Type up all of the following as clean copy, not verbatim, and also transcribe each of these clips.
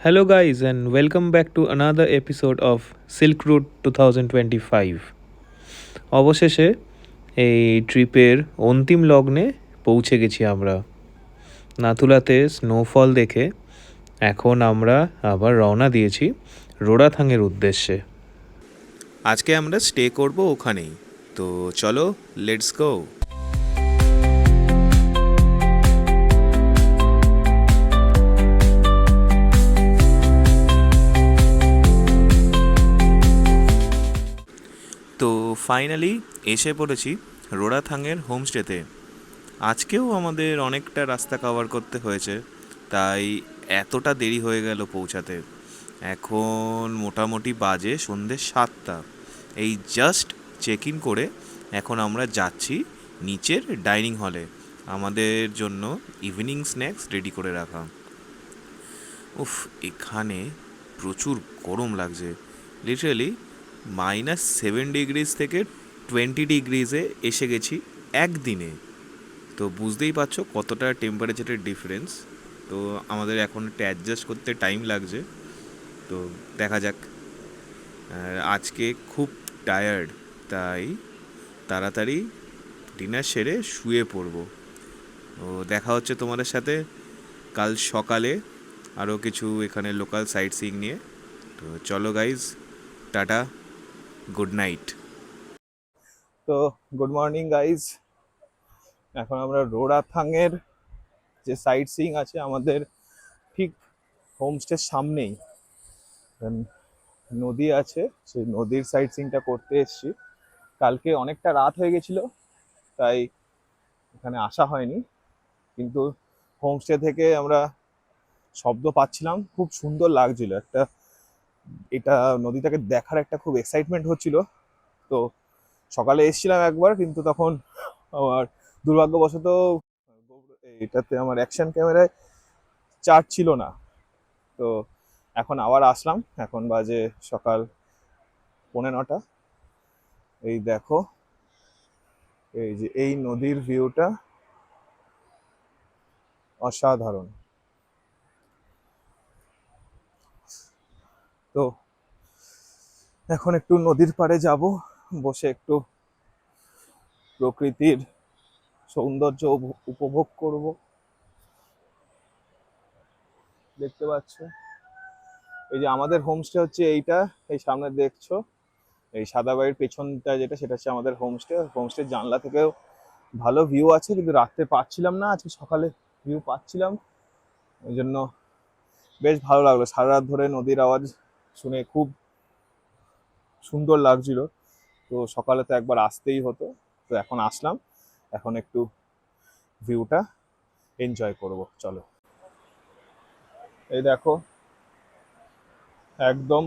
Hello, guys, and welcome back to another episode of Silk Route 2025. অবশেষে এই ট্রিপের অন্তিম লগ্নে পৌঁছে গেছি আমরা। নাথুলাতে স্নোফল দেখে এখন আমরা আবার রওনা দিয়েছি রোডাথাংয়ের উদ্দেশ্যে। আজকে আমরা স্টে করব ওখানেই, তো চলো লেটস গো। তো ফাইনালি এসে পড়েছি রোডাথাংয়ের হোমস্টেতে। আজকেও আমাদের অনেকটা রাস্তা কভার করতে হয়েছে, তাই এতটা দেরি হয়ে গেল পৌঁছাতে। এখন মোটামুটি বাজে সন্ধ্যে 7টা। এই জাস্ট চেক ইন করে এখন আমরা যাচ্ছি নিচের ডাইনিং হলে আমাদের জন্য ইভিনিং স্ন্যাক্স রেডি করে রাখা। উফ, এখানে প্রচুর গরম লাগছে। লিটারালি -7 ডিগ্রিজ থেকে 20 ডিগ্রিজে এসে গেছি একদিনে। তো বুঝতেই পারছো কতটা টেম্পারেচারের ডিফারেন্স। তো আমাদের এখন একটু অ্যাডজাস্ট করতে টাইম লাগছে, তো দেখা যাক। আজকে খুব টায়ার্ড, তাই তাড়াতাড়ি ডিনার সেরে শুয়ে পড়বো। তো দেখা হচ্ছে তোমাদের সাথে কাল সকালে আরও কিছু এখানে লোকাল সাইট সিইং নিয়ে। তো চলো গাইজ, টাটা, গুড নাইট। তো গুড মর্নিং গাইজ। এখন আমরা রোডাথাংয়ের যে সাইট সিইং আছে আমাদের ঠিক হোমস্টের সামনেই নদী আছে, সেই নদীর সাইট সিইংটা করতে এসেছি। কালকে অনেকটা রাত হয়ে গেছিল, তাই এখানে আসা হয়নি। কিন্তু হোমস্টে থেকে আমরা শব্দ পাচ্ছিলাম, খুব সুন্দর লাগছিল। এটা নদীটাকে দেখার একটা খুব এক্সাইটমেন্ট হচ্ছিল। তো সকালে এসেছিলাম একবার, কিন্তু তখন আমার দুর্ভাগ্যবশত এটাতে আমার অ্যাকশন ক্যামেরায় চার্জ ছিল না। তো এখন আবার আসলাম, এখন বাজে সকাল 9:45। এই দেখো, এই যে এই নদীর ভিউটা অসাধারণ। তো এখন একটু নদীর পাড়ে যাব, বসে একটু প্রকৃতির সৌন্দর্য উপভোগ করব। দেখতে পাচ্ছ, এই যে আমাদের হোমস্টে হচ্ছে এইটা, এই সামনে দেখছো এই সাদা বাড়ির পেছনটা যেটা, সেটা হচ্ছে আমাদের হোমস্টে। হোমস্টের জানলা থেকেও ভালো ভিউ আছে, কিন্তু রাত্রে পাচ্ছিলাম না, আজকে সকালে ভিউ পাচ্ছিলাম। ওই জন্য বেশ ভালো লাগলো। সারা রাত ধরে নদীর আওয়াজ শুনে খুব সুন্দর লাগছিল। তো সকালে তো একবার আসতেই হতো, তো এখন আসলাম। এখন একটু ভিউটা এনজয় করব, চলো। এই দেখো, একদম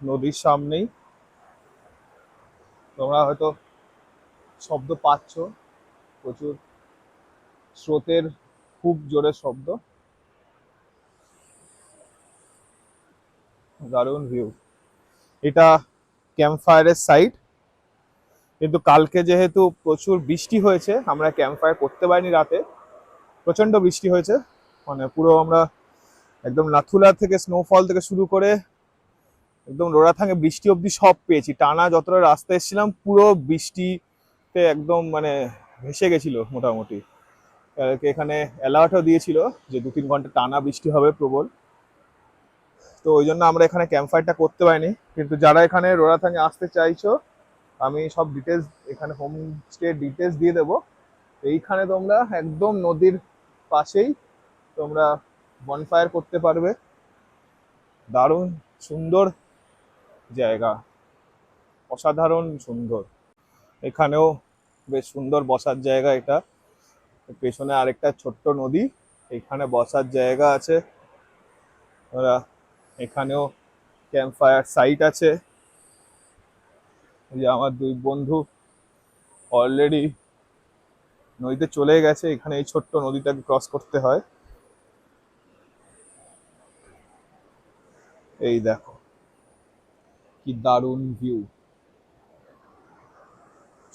নদীর সামনেই। তোমরা হয়তো শব্দ পাচ্ছ, প্রচুর স্রোতের খুব জোরে শব্দ। দারুণ ভিউ। এটা ক্যাম্প ফায়ারের সাইট, কিন্তু কালকে যেহেতু প্রচুর বৃষ্টি হয়েছে, আমরা ক্যাম্প ফায়ার করতে পারিনি রাতে। প্রচন্ড বৃষ্টি হয়েছে, মানে পুরো আমরা একদম নাথুলা থেকে স্নোফল থেকে শুরু করে একদম রোড়াথাঙে বৃষ্টি অবধি সব পেয়েছি। টানা যতটা রাস্তা এসেছিলাম পুরো বৃষ্টিতে একদম মানে ভেসে গেছিল মোটামুটি। এখানে অ্যালার্টও দিয়েছিল যে 2-3 ঘন্টা টানা বৃষ্টি হবে প্রবল। তো ওই জন্য আমরা এখানে ক্যাম্প ফায়ারটা করতে পারিনি। কিন্তু যারা এখানে রোড়াথাঙে আসতে চাইছো, আমি সব ডিটেলস এখানে হোমস্টে ডিটেলস দিয়ে দেবো। এইখানে তোমরা একদম নদীর পাশেই তোমরা বনফায়ার করতে পারবে। দারুণ সুন্দর জায়গা, অসাধারণ সুন্দর। এখানেও বেশ সুন্দর বসার জায়গা। এটা পেছনে আরেকটা ছোট্ট নদী, এখানে বসার জায়গা আছে। ওরা এখানেও ক্যাম্প ফায়ার সাইট আছে। এই যে আমার দুই বন্ধু অলরেডি নদীতে চলে গেছে। এখানে এই ছোট্ট নদীটাকে ক্রস করতে হয়। এই দেখো কি দারুণ ভিউ,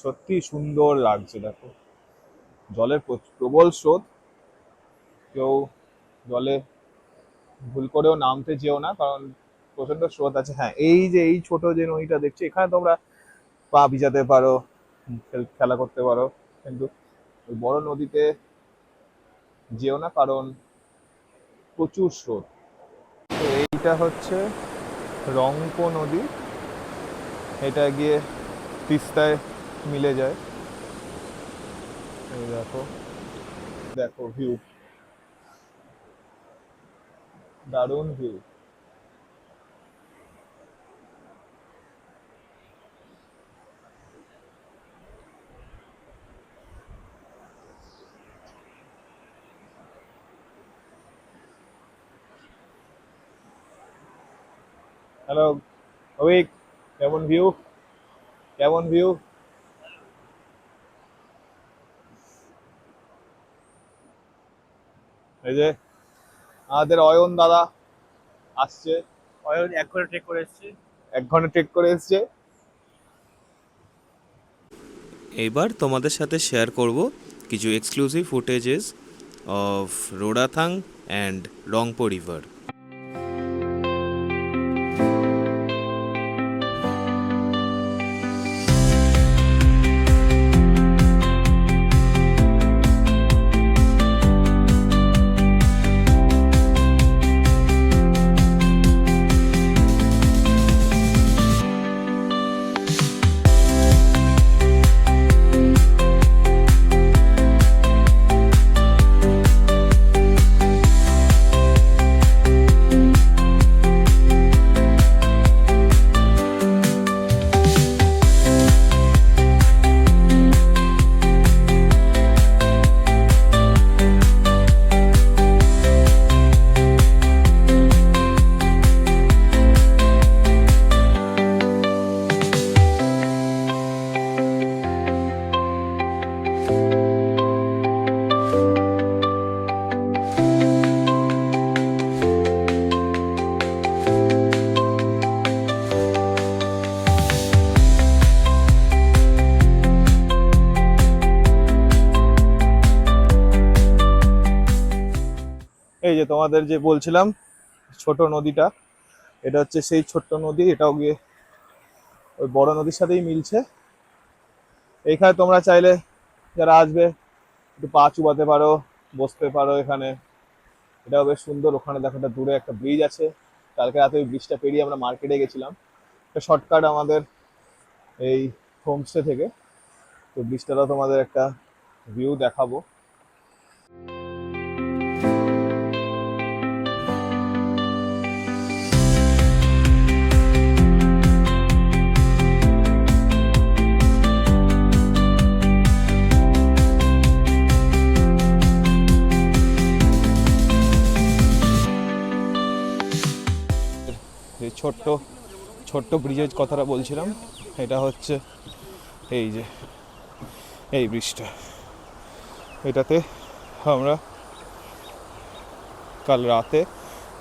সত্যি সুন্দর লাগছে। দেখো জলের প্রবল স্রোত, কেউ জলে ভুল করেও নামতে যেও না, কারণ প্রচন্ড স্রোত আছে। হ্যাঁ, এই যে এই ছোট যে নদীটা দেখছি, এখানে তোমরা পা ভিজাতে পারো, খেলা করতে পারো, কিন্তু ওই বড় নদীতে যেও না, কারণ প্রচুর স্রোত। তো এইটা হচ্ছে রংপো নদী, এটা গিয়ে তিস্তায় মিলে যায়। এই দেখো, দেখো ভিউ, দারুণ ভিউ। হ্যালো অভিক, কেমন ভিউ? কেমন ভিউ? এই যে আমাদের অয়ন দাদা আসছে, অয়ন 1 ঘন্টা ট্রেক করে এসেছি। 1 ঘন্টা ট্রেক করে এসছে। এবার তোমাদের সাথে শেয়ার করব কিছু exclusive footages of Rodathang and Rangpo river. এই যে তোমাদের যে বলছিলাম ছোট নদীটা, এটা হচ্ছে সেই ছোট্ট নদী, এটাও গিয়ে ওই বড় নদীর সাথেই মিলছে। এইখানে তোমরা চাইলে যারা আসবে একটু পা চুবাতে পারো, বসতে পারো এখানে, এটাও বেশ সুন্দর। ওখানে দেখো একটা দূরে একটা ব্রিজ আছে, কালকে রাতে ওই ব্রিজটা পেরিয়ে আমরা মার্কেটে গেছিলাম, একটা শর্টকাট আমাদের এই হোমস্টে থেকে। তো ব্রিজটারও তোমাদের একটা ভিউ দেখাবো। এই ছোট্ট ছোট্ট ব্রিজের কথাটা বলছিলাম, এটা হচ্ছে এই যে এই ব্রিজটা, এটাতে আমরা কাল রাতে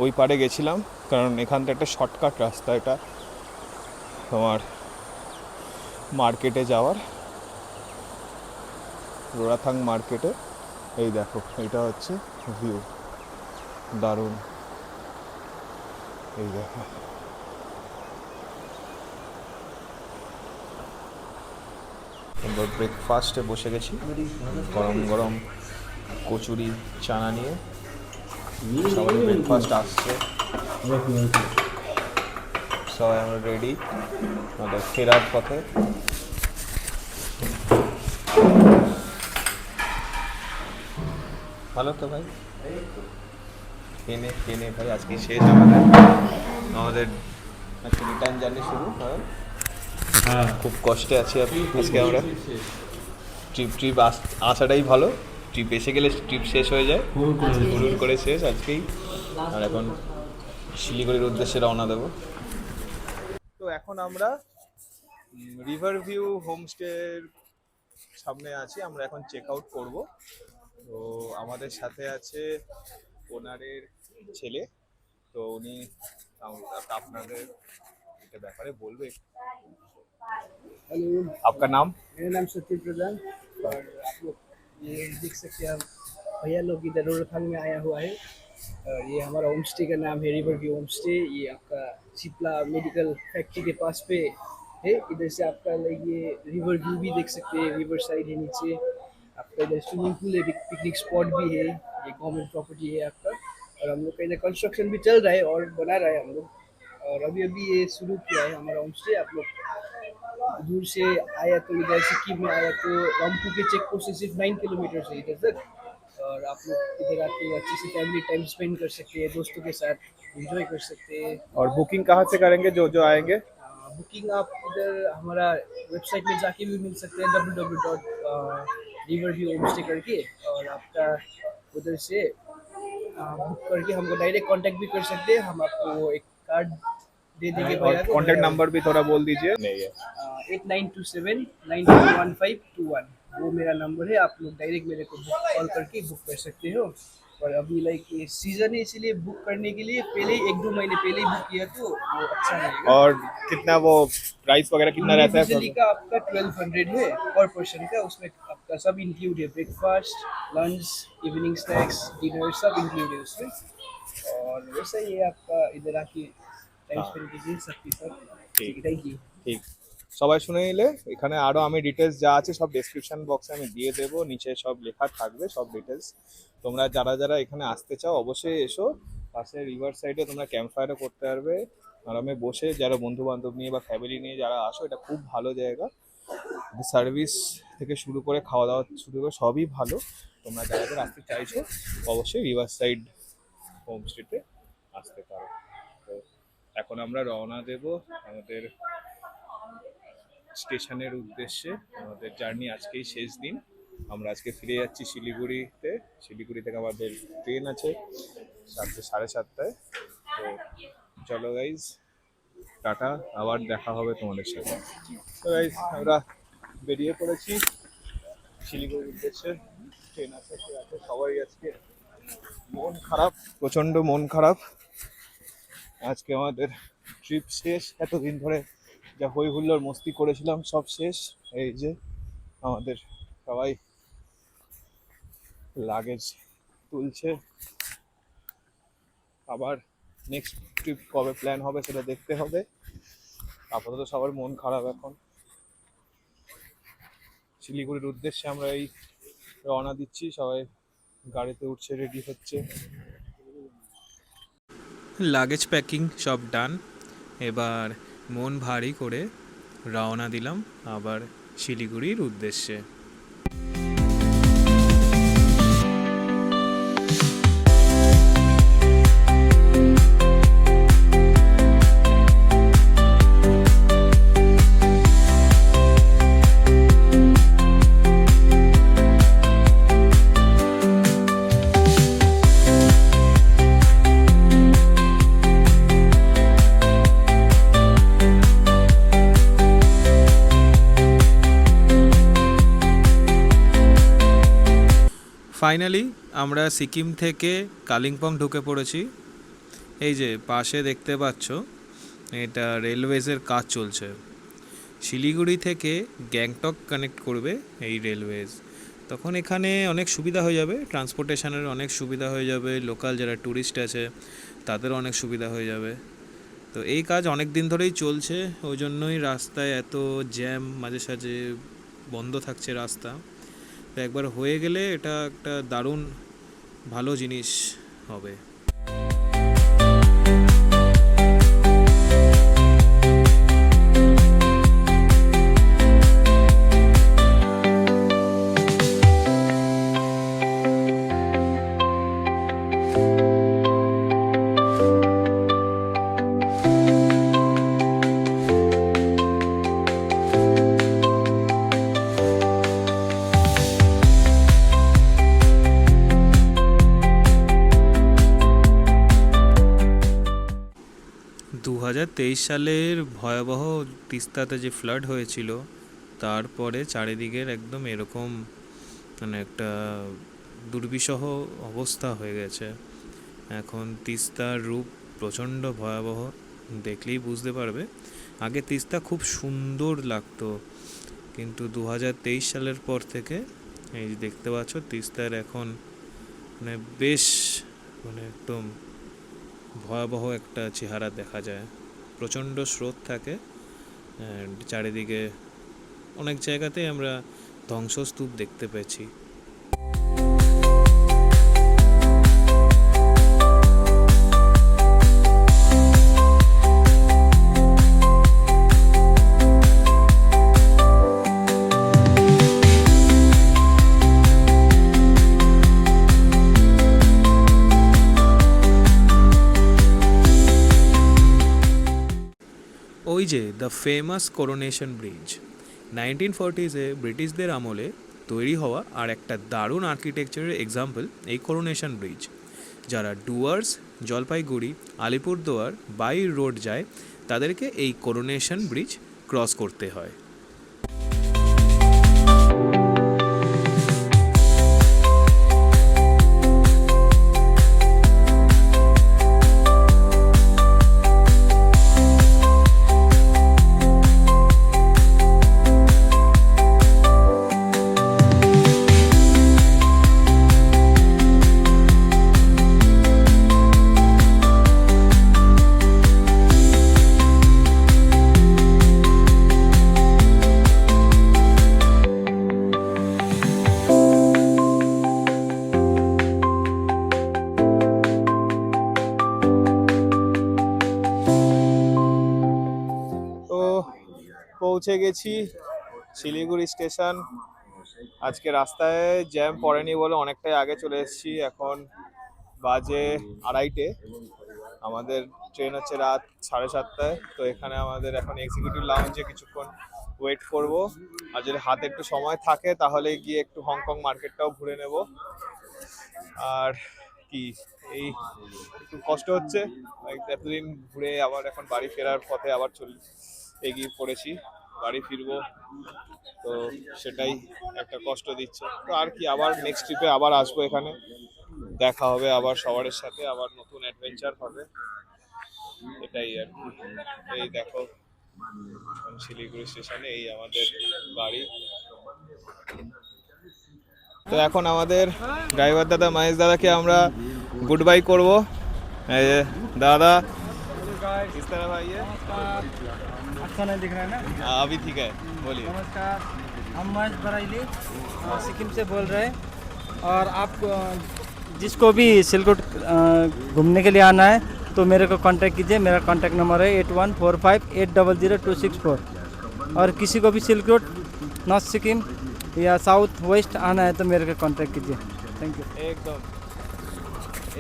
ওই পারে গেছিলাম, কারণ এখান থেকে একটা শর্টকাট রাস্তা এটা তোমার মার্কেটে যাওয়ার, রোড়াথাং মার্কেটে। এই দেখো, এটা হচ্ছে ভিউ, দারুণ। এই দেখো, এবার ব্রেকফাস্টে বসে গেছি, গরম গরম কচুরি চানা নিয়ে সবাই ব্রেকফাস্ট আসছে, সবাই আমরা রেডি আমাদের ফেরার পথে। ভালো তো ভাই, ট্রেনে ভাই আজকে শেষ আমাদের আজকে রিটার্ন জার্নি শুরু। হ্যাঁ, খুব কষ্টে আছি আজকে আমরা। ট্রিপ আসাটাই ভালো, ট্রিপ এসে গেলে ট্রিপ শেষ হয়ে যায়, হুড় করে শেষ আজকেই। আর এখন শিলিগুড়ির উদ্দেশ্যে রওনা দেবো। তো এখন আমরা রিভার ভিউ হোমস্টের সামনে আছি, আমরা এখন চেক আউট করবো। তো আমাদের সাথে আছে ওনারের ছেলে, তো উনি আপনাদের এটা ব্যাপারে বলবে। हेलो, आपका नाम? मेरा नाम सत्यम प्रधान। और आप लोग ये देख सकते हैं, भैया लोग इधर रोहतांग में आया हुआ है। और ये हमारा होम स्टे का नाम है रिवर व्यू होम स्टे। ये आपका शीतला मेडिकल फैक्ट्री के पास पे है। इधर से आपका लाइक ये रिवर व्यू भी देख सकते हैं, रिवर साइड है नीचे। आपका इधर स्विमिंग पूल है, पिकनिक स्पॉट भी है। ये गवर्नमेंट प्रॉपर्टी है आपका। और हम लोग का इधर कंस्ट्रक्शन भी चल रहा है और बना रहा है हम लोग। और अभी अभी ये शुरू किया है हमारा होम स्टे। आप लोग दूर से आया तो इधर सिक्किम में आया तो रंगपू के चेक पोस्ट से सिर्फ 9 किलोमीटर से इधर तक। और आप लोग इधर आके अच्छे से फैमिली टाइम स्पेंड कर सकते हैं, दोस्तों के साथ एंजॉय कर सकते हैं। और बुकिंग कहाँ से करेंगे जो जो आएंगे? बुकिंग आप इधर हमारा वेबसाइट में जाके भी मिल सकते हैं, www.riverviewhomestay करके। और आपका उधर से बुक करके हमको डायरेक्ट कांटेक्ट भी कर सकते हैं। हम आपको एक कार्ड दे देंगे और भैया को। कॉन्टेक्ट नंबर भी थोड़ा बोल दीजिए। नहीं है 8927 921521। वो मेरा नंबर है। आप लोग डायरेक्ट मेरे को कॉल करके बुक कर सकते हो। और अभी लाइक ये सीजन है, इसीलिए बुक करने के लिए पहले 1-2 महीने पहले ही बुक किया तो वो अच्छा रहेगा। और कितना वो प्राइस वगैरह कितना रहता है? इंडिविजुअली का आपका 1200 है पर पर्सन का। उसमें आपका सब इंक्लूड है, breakfast, lunch, evening snacks, dinner सब इंक्लूड है उसमें। और वैसा ही है आपका इधर आके টাইম স্পেন্ড कीजिए सबके साथ। ठीक है, थैंक यू। ঠিক, সবাই শুনে নিলে। এখানে আরো আমি ডিটেলস যা আছে সব ডেসক্রিপশন বক্সে আমি দিয়ে দেবো, নিচে সব লেখা থাকবে সব ডিটেলস। তোমরা যারা যারা এখানে আসতে চাও অবশ্যই এসো। পাশে রিভার সাইডে তোমরা ক্যাম্প ফায়ারও করতে পারবে আরামে বসে, যারা বন্ধু বান্ধব নিয়ে বা ফ্যামিলি নিয়ে যারা আসো, এটা খুব ভালো জায়গা। সার্ভিস থেকে শুরু করে খাওয়া দাওয়া শুরু করে সবই ভালো। তোমরা যারা যারা আসতে চাইছো অবশ্যই রিভার সাইড হোমস্টেতে আসতে পারো। তো এখন আমরা রওনা দেব আমাদের স্টেশনের উদ্দেশ্যে। আমাদের জার্নি আজকেই শেষ দিন। আমরা আজকে ফিরে যাচ্ছি শিলিগুড়িতে। শিলিগুড়ি থেকে আমাদের ট্রেন আছে 7:30টায়। তো চলো গাইজ, টাটা, আবার দেখা হবে তোমাদের সাথে। তো গাইজ আমরা বেরিয়ে পড়েছি শিলিগুড়ির উদ্দেশ্যে। ট্রেন আছে, সে আছে, সবাই আজকে মন খারাপ, প্রচণ্ড মন খারাপ। আজকে আমাদের ট্রিপ শেষ। এতদিন ধরে যা হই হুল্লোড় মস্তি করেছিলাম সব শেষ। এই যে আমাদের সবাই লাগেজ তুলছে। আবার নেক্সট ট্রিপ কবে প্ল্যান হবে সেটা দেখতে হবে। আপাতত সবার মন খারাপ এখন। শিলিগুড়ির উদ্দেশ্যে আমরা এই রওনা দিচ্ছি, সবাই গাড়িতে উঠছে, রেডি হচ্ছে। লাগেজ প্যাকিং সব ডান। এবার মন ভারী করে রওনা দিলাম আবার শিলিগুড়ির উদ্দেশ্যে। ফাইনালি আমরা সিকিম থেকে কালিম্পং ঢুকে পড়েছি। এই যে পাশে দেখতে পাচ্ছ, এটা রেলওয়েজের কাজ চলছে। শিলিগুড়ি থেকে গ্যাংটক কানেক্ট করবে এই রেলওয়েজ। তখন এখানে অনেক সুবিধা হয়ে যাবে, ট্রান্সপোর্টেশনের অনেক সুবিধা হয়ে যাবে, লোকাল যারা ট্যুরিস্ট আছে তাদেরও অনেক সুবিধা হয়ে যাবে। তো এই কাজ অনেক দিন ধরেই চলছে, ওই জন্যই রাস্তায় এত জ্যাম, মাঝে সাঝে বন্ধ থাকছে রাস্তা। তো একবার হয়ে গেলে এটা একটা দারুণ ভালো জিনিস হবে। 2023 সালের ভয়াবহ তিস্তাতে যে ফ্লাড হয়েছিল, তারপরে চারিদিকের একদম এরকম মানে একটা দুর্বিষহ অবস্থা হয়ে গেছে। এখন তিস্তার রূপ প্রচণ্ড ভয়াবহ, দেখলেই বুঝতে পারবে। আগে তিস্তা খুব সুন্দর লাগতো, কিন্তু 2023 সালের পর থেকে এই যে দেখতে পাচ্ছ তিস্তার এখন মানে বেশ মানে একদম ভয়াবহ একটা চেহারা দেখা যায়, প্রচণ্ড স্রোত থাকে অ্যান্ড চারিদিকে অনেক জায়গাতেই আমরা ধ্বংসস্তূপ দেখতে পেয়েছি। ওই যে the famous coronation bridge, 1940s ব্রিটিশদের আমলে তৈরি হওয়া আর একটা দারুণ আর্কিটেকচারের এক্সাম্পল এই করোনেশন ব্রিজ। যারা ডুয়ার্স, জলপাইগুড়ি, আলিপুরদুয়ার বাই রোড যায় তাদেরকে এই করোনেশন ব্রিজ ক্রস করতে হয়। তো পৌঁছে গেছি শিলিগুড়ি স্টেশন। আজকে রাস্তায় জ্যাম পড়েনি বলে অনেকটাই আগে চলে এসেছি। এখন বাজে 2:30। আমাদের ট্রেন হচ্ছে রাত 7:30টায়। তো এখানে আমাদের এখন এক্সিকিউটিভ লাউঞ্জে কিছুক্ষণ ওয়েট করব, আর যদি হাতে একটু সময় থাকে তাহলে গিয়ে একটু হংকং মার্কেটটাও ঘুরে নেব। আর কি, এই একটু কষ্ট হচ্ছে, এতদিন ঘুরে আবার এখন বাড়ি ফেরার পথে আবার এগিয়ে পড়েছি, বাড়ি ফিরবো, তো সেটাই একটা কষ্ট দিচ্ছে। তো আর কি, আবার নেক্সট ট্রিপে আবার আসবো, এখানে দেখা হবে আবার সবার সাথে, আবার নতুন অ্যাডভেঞ্চার হবে, এটাই আর কি। এই দেখো শিলিগুড়ি স্টেশনে এই আমাদের বাড়ি। তো এখন আমাদের ড্রাইভার দাদা মহেশ দাদাকে আমরা गुड बाय করবো। এই যে দাদা, किस तरह भाई है? अच्छा नहीं दिख रहा है ना। अभी ठीक है, बोलिए। नमस्कार, हम महेश बराइली सिक्किम से बोल रहे हैं। और आप जिसको भी सिलकुट घूमने के लिए आना है तो मेरे को कांटेक्ट कीजिए। मेरा कांटेक्ट नंबर है 8145800264। और किसी को भी सिलकुट, नॉर्थ सिक्किम या साउथ वेस्ट आना है तो मेरे को कांटेक्ट कीजिए। Thank you. একদম,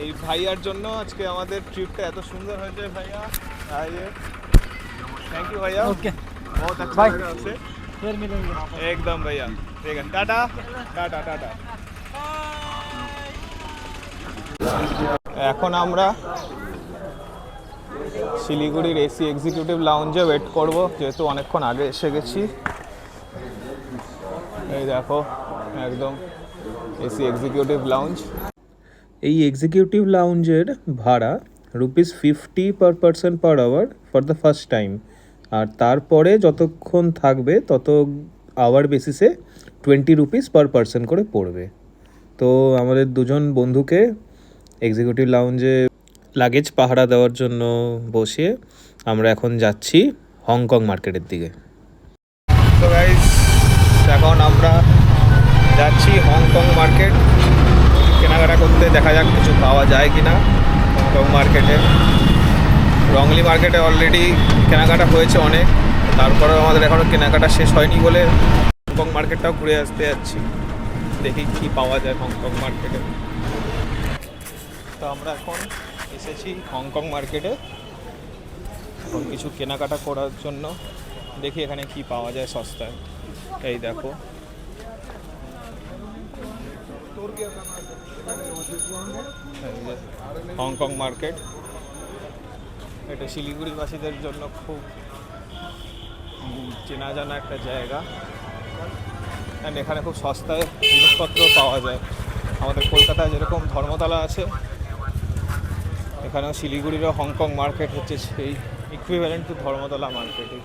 এই ভাইয়ার জন্য আজকে আমাদের ট্রিপটা এত সুন্দর হয়েছে। ভাইয়া आइए, थैंक यू भैया, ओके, बहुत अच्छा बाय, लगा आपसे। फिर मिलेंगे। एकदम भैया, ठीक है, टाटा टाटा टाटा। এখন আমরা শিলিগুড়ির এসি এক্সিকিউটিভ লাউঞ্জে ওয়েট করব, যেহেতু অনেকক্ষণ আগে এসে গেছি। এই দেখো একদম এসি এক্সিকিউটিভ লাউঞ্জ। এই এক্সিকিউটিভ লাউঞ্জের ভাড়া ₹50 per person per hour for the first time, আর তারপরে যতক্ষণ থাকবে তত আওয়ার বেসিসে ₹20 পার পারসন করে পড়বে। তো আমাদের দুজন বন্ধুকে এক্সিকিউটিভ লাউঞ্জে লাগেজ পাহারা দেওয়ার জন্য বসিয়ে আমরা এখন যাচ্ছি হংকং মার্কেটের দিকে। তো গাইস, এখন আমরা যাচ্ছি হংকং মার্কেট কেনাকাটা করতে। দেখা যাক কিছু পাওয়া যায় কিনা হংকং মার্কেটে। রংলি মার্কেটে অলরেডি কেনাকাটা হয়েছে অনেক, তারপরেও আমাদের এখনও কেনাকাটা শেষ হয়নি বলে হংকং মার্কেটটাও ঘুরে আসতে যাচ্ছি, দেখি কি পাওয়া যায় হংকং মার্কেটে। তো আমরা এখন এসেছি হংকং মার্কেটে, এখন কিছু কেনাকাটা করার জন্য। দেখি এখানে কি পাওয়া যায় সস্তায়। এই দেখো, হংকং মার্কেট, এটা শিলিগুড়িবাসীদের জন্য খুব চেনা জানা একটা জায়গা, অ্যান্ড এখানে খুব সস্তায় জিনিসপত্র পাওয়া যায়। আমাদের কলকাতায় যেরকম ধর্মতলা আছে, এখানেও শিলিগুড়িরও হংকং মার্কেট হচ্ছে সেই ইকুইভ্যালেন্ট টু ধর্মতলা মার্কেটই।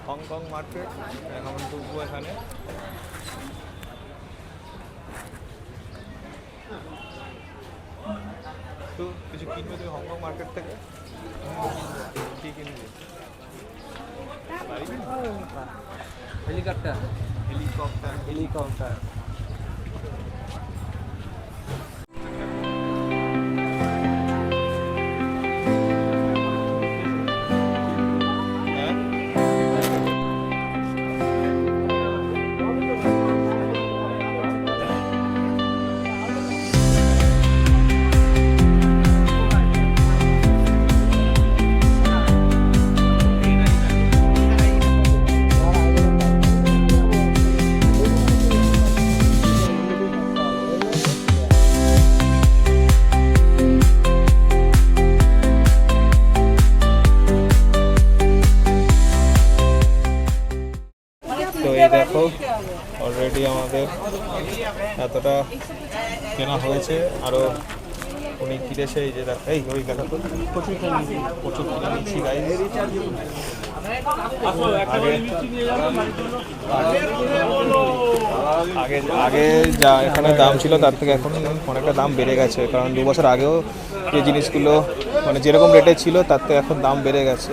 হংকং মার্কেট এখন ঢুকবো এখানে। তো কিছু কিনবে তুমি হংকং মার্কেট থেকে? কি কিনবে? हेलीकॉप्टर হেলিকপ্টার हेलीकॉप्टर হ্যাঁ তো এই দেখো অলরেডি আমাদের এতটা কেনা হয়েছে, আরো উনি কিনেছে। এই যে দেখো, এই ওই দেখো তো প্রচুর কিনে নিচ্ছি গাইজ। আগে আগে যা এখানে দাম ছিল তার থেকে এখন অনেকটা দাম বেড়ে গেছে, কারণ 2 বছর আগেও যে জিনিসগুলো মানে যেরকম রেটে ছিল তার থেকে এখন দাম বেড়ে গেছে।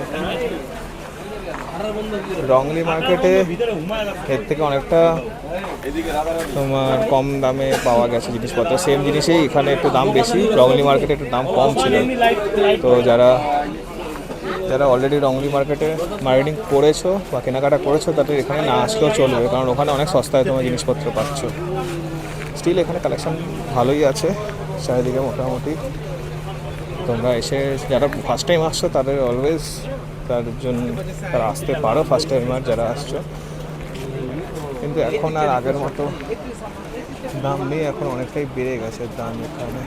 রংলি মার্কেটে এর থেকে অনেকটা তোমার কম দামে পাওয়া গেছে জিনিসপত্র। সেম জিনিসেই এখানে একটু দাম বেশি, রংলি মার্কেটে একটু দাম কম ছিল। তো যারা অলরেডি রংলি মার্কেটে মার্কেটিং করেছো বা কেনাকাটা করেছো তাদের এখানে না আসলেও চলবে, কারণ ওখানে অনেক সস্তায় তোমার জিনিসপত্র পাচ্ছ। স্টিল এখানে কালেকশন ভালোই আছে চারিদিকে মোটামুটি। তোমরা এসে যারা ফার্স্ট টাইম আসছো তাদের অলওয়েজ তারা আসতে পারো, ফার্স্ট টাইমার যারা আসছো। কিন্তু এখন আর আগের মতো দাম নেই, এখন অনেকটাই বেড়ে গেছে দাম এখানে।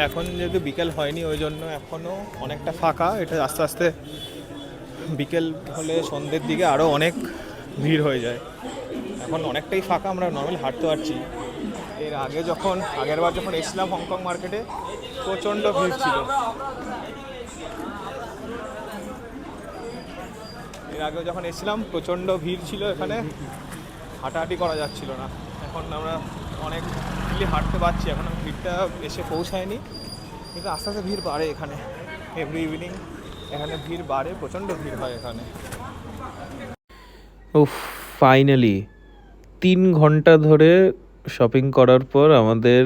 এখন যেহেতু বিকেল হয়নি ওই জন্য এখনও অনেকটা ফাঁকা। এটা আস্তে আস্তে বিকেল হলে সন্ধ্যের দিকে আরও অনেক ভিড় হয়ে যায়। এখন অনেকটাই ফাঁকা, আমরা নর্মালি হাঁটতে পারছি। এর আগে আগেরবার যখন এসেছিলাম হংকং মার্কেটে প্রচণ্ড ভিড় ছিল। এর আগে যখন এসেছিলাম প্রচণ্ড ভিড় ছিল, এখানে হাঁটাহাঁটি করা যাচ্ছিল না। এখন আমরা অনেক হাঁটতে পারছি, এখন ভিড়টা এসে পৌঁছায়নি, কিন্তু আস্তে আস্তে ভিড় বাড়ে এখানে। এভরি ইভিনিং এখানে ভিড় বাড়ে, প্রচণ্ড ভিড় হয় এখানে। ও ফাইনালি 3 ঘন্টা ধরে শপিং করার পর আমাদের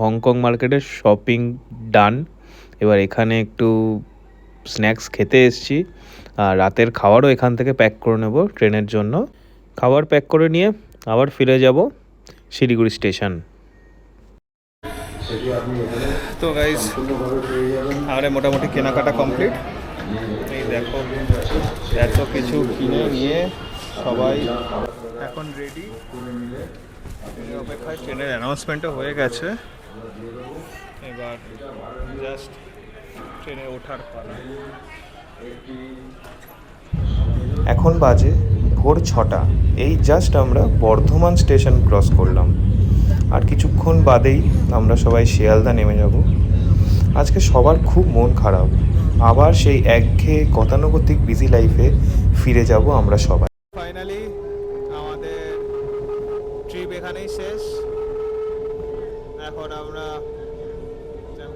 হংকং মার্কেটের শপিং ডান। এবার এখানে একটু স্ন্যাক্স খেতে এসেছি, আর রাতের খাবারও এখান থেকে প্যাক করে নেব ট্রেনের জন্য। খাবার প্যাক করে নিয়ে আবার ফিরে যাব শিলিগুড়ি স্টেশন। তো গাইজ আমাদের মোটামুটি কেনাকাটা কমপ্লিট। এই দেখো এত কিছু কিনে নিয়ে সবাই এখন রেডি। অপেক্ষায় ট্রেনের অ্যানাউন্সমেন্টও হয়ে গেছে, এবার জাস্ট ট্রেনে ওঠার পালা। এখন বাজে ভোর 6টা। এই জাস্ট আমরা বর্ধমান স্টেশন ক্রস করলাম, আর কিছুক্ষণ বাদেই আমরা সবাই শিয়ালদা নেমে যাব। আজকে সবার খুব মন খারাপ, আবার সেই একঘেয়ে গতানুগতিক বিজি লাইফে ফিরে যাব আমরা সবাই। ফাইনালি আমাদের ট্রিপ এখানেই শেষ। এখন আমরা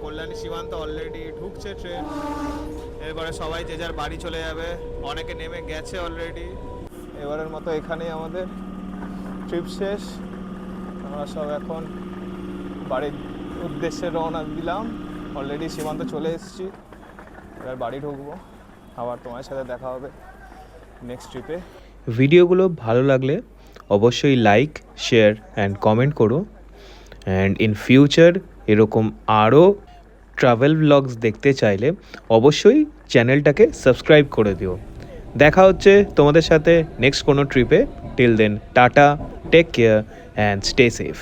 কল্যাণী সীমান্ত অলরেডি ঢুকছে ট্রেন, এরপরে সবাই যে যার বাড়ি চলে যাবে, অনেকে নেমে গেছে অলরেডি। এবারের মতো এখানেই আমাদের ট্রিপ শেষ। আমরা সব এখন বাড়ির উদ্দেশ্যে রওনা দিলাম। অলরেডি সীমান্ত চলে এসেছি, এবার বাড়ি ঢুকবো। আবার তোমার সাথে দেখা হবে নেক্সট ট্রিপে। ভিডিওগুলো ভালো লাগলে অবশ্যই লাইক, শেয়ার অ্যান্ড কমেন্ট করো। অ্যান্ড ইন ফিউচার এরকম আরও ট্রাভেল ব্লগস দেখতে চাইলে অবশ্যই চ্যানেলটাকে সাবস্ক্রাইব করে দিও। দেখা হচ্ছে তোমাদের সাথে নেক্সট কোনো ট্রিপে। Till then tata, take care and stay safe.